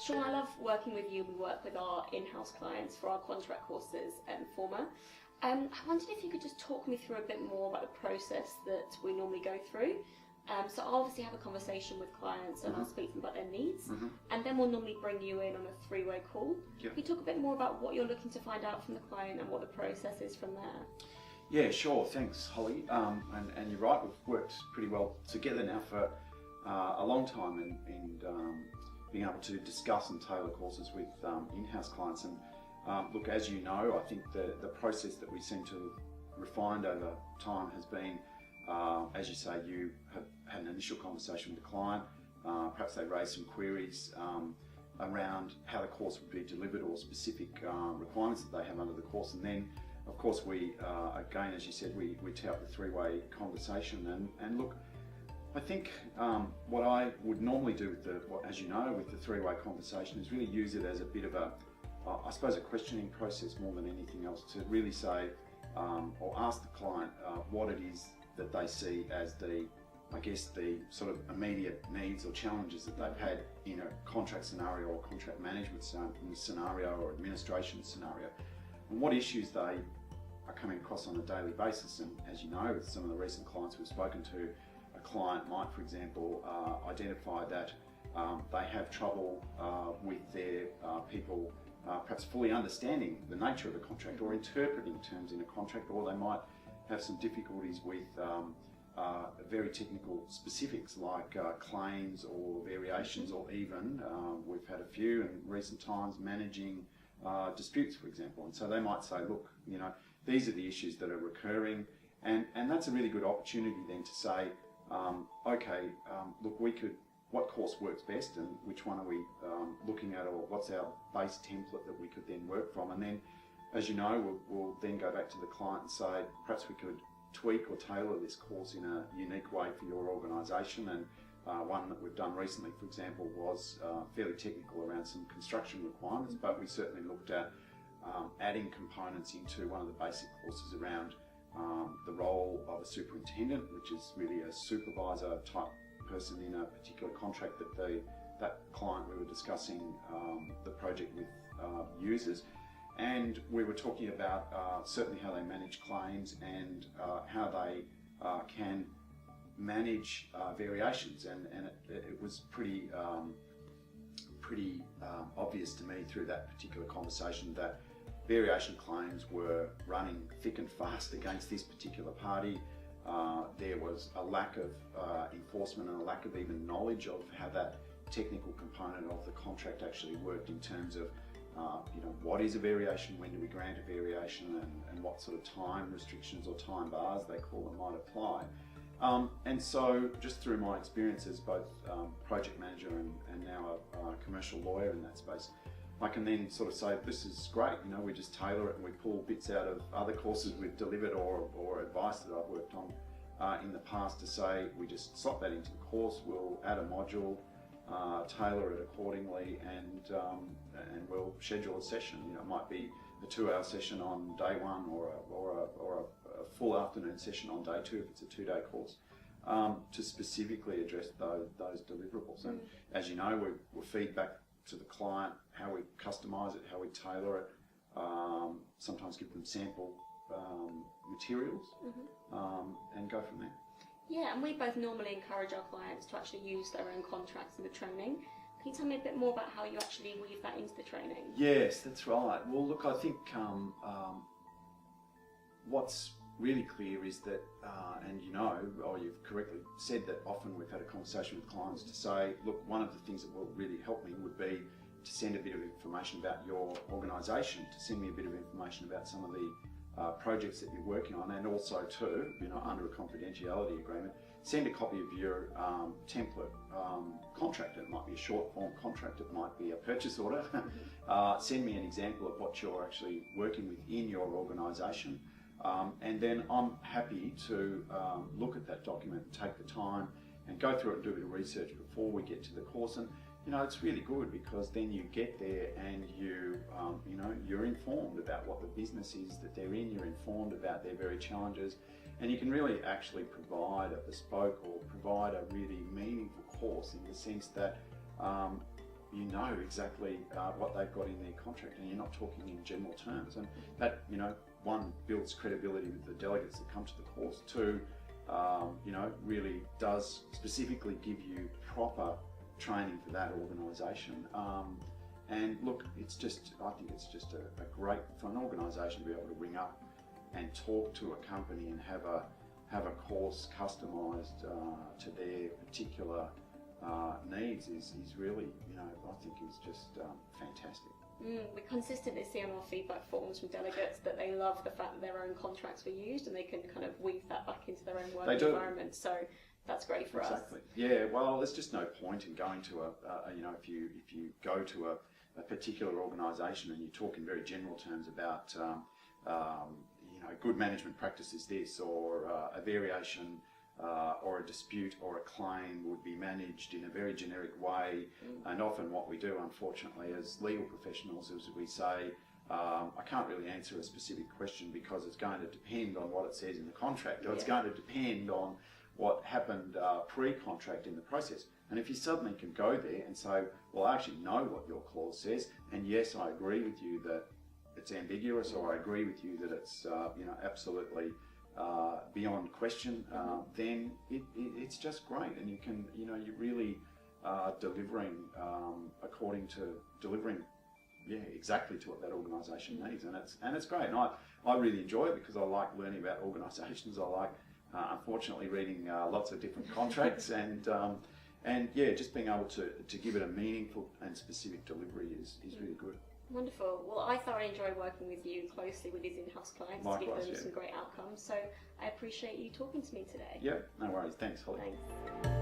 Sean, I love working with you. We work with our in-house clients for our contract courses at Informa. I wondered if you could just talk me through a bit more about the process that we normally go through. So I'll obviously have a conversation with clients and I'll speak to them about their needs, and then we'll normally bring you in on a three-way call. Yep. Can you talk a bit more about what you're looking to find out from the client and what the process is from there? Yeah, sure. Thanks, Holly. And you're right, we've worked pretty well together now for a long time and being able to discuss and tailor courses with in-house clients. And look, as you know, I think the process that we seem to have refined over time has been, as you say, you have had an initial conversation with the client, perhaps they raise some queries around how the course would be delivered or specific requirements that they have under the course, and then of course we, again as you said, we tee up the three-way conversation. And look, I think what I would normally do with as you know, with the three-way conversation is really use it as a bit of a, I suppose, a questioning process more than anything else, to really say or ask the client what it is that they see as the sort of immediate needs or challenges that they've had in a contract scenario or contract management scenario or administration scenario, and what issues they are coming across on a daily basis. And as you know, with some of the recent clients we've spoken to, a client might, for example, identify that they have trouble with their people perhaps fully understanding the nature of a contract or interpreting terms in a contract, or they might have some difficulties with very technical specifics like claims or variations, or even, we've had a few in recent times, managing disputes, for example. And so they might say, look, you know, these are the issues that are recurring, and that's a really good opportunity then to say, okay, look, what course works best and which one are we looking at, or what's our base template that we could then work from. And then, as you know, we'll then go back to the client and say, perhaps we could tweak or tailor this course in a unique way for your organisation. And one that we've done recently, for example, was fairly technical around some construction requirements, but we certainly looked at adding components into one of the basic courses around the role of a superintendent, which is really a supervisor type person in a particular contract that client we were discussing the project with uses. And we were talking about certainly how they manage claims and how they can manage variations, and it was pretty obvious to me through that particular conversation that variation claims were running thick and fast against this particular party. There was a lack of enforcement and a lack of even knowledge of how that technical component of the contract actually worked in terms of you know, what is a variation, when do we grant a variation, and what sort of time restrictions or time bars they call them might apply. And so just through my experience as both project manager and now a commercial lawyer in that space, I can then sort of say, this is great, you know, we just tailor it and we pull bits out of other courses we've delivered or advice that I've worked on in the past to say, we just slot that into the course, we'll add a module, tailor it accordingly, and we'll schedule a session. You know, it might be a 2-hour session on day one, or a full afternoon session on day two if it's a 2-day course, to specifically address those deliverables. And as you know, we'll feed back to the client how we customise it, how we tailor it, sometimes give them sample materials, and go from there. Yeah, and we both normally encourage our clients to actually use their own contracts in the training. Can you tell me a bit more about how you actually weave that into the training? Yes, that's right. Well, look, I think what's really clear is that, and you know, or you've correctly said that often we've had a conversation with clients to say, look, one of the things that will really help me would be to send a bit of information about your organisation, to send me a bit of information about some of the projects that you're working on, and also too, you know, under a confidentiality agreement, send a copy of your template contract. It might be a short form contract, it might be a purchase order. Send me an example of what you're actually working with in your organisation, and then I'm happy to look at that document, take the time and go through it and do a bit of research before we get to the course. And you know, it's really good because then you get there and you know, you're informed about what the business is that they're in, you're informed about their very challenges, and you can really actually provide a bespoke or provide a really meaningful course in the sense that you know exactly what they've got in their contract, and you're not talking in general terms. And that, one, builds credibility with the delegates that come to the course. Two, really does specifically give you proper training for that organisation. And look, I think it's just a great, for an organisation to be able to ring up and talk to a company and have a course customised to their particular needs is really, I think is just fantastic. We consistently see on our feedback forms from delegates that they love the fact that their own contracts were used and they can kind of weave that back into their own work environment. So that's great for us. Exactly. Yeah. Well, there's just no point in going to if you go to a particular organisation and you talk in very general terms about good management practice is this, or a variation or a dispute or a claim would be managed in a very generic way. And often what we do, unfortunately, as legal professionals, is we say, I can't really answer a specific question because it's going to depend on what it says in the contract, or it's going to depend on what happened pre-contract in the process. And if you suddenly can go there and say, well, I actually know what your clause says, and yes, I agree with you that it's ambiguous, or I agree with you that it's absolutely beyond question, then it's just great, and you can you're really delivering exactly to what that organisation needs, and it's great. And I really enjoy it because I like learning about organisations. I like unfortunately reading lots of different contracts and just being able to give it a meaningful and specific delivery is really good. Wonderful. Well, I thoroughly enjoy working with you closely with these in-house clients. Likewise, to give them some great outcomes. So I appreciate you talking to me today. Yeah, no worries. Thanks, Holly. Thanks.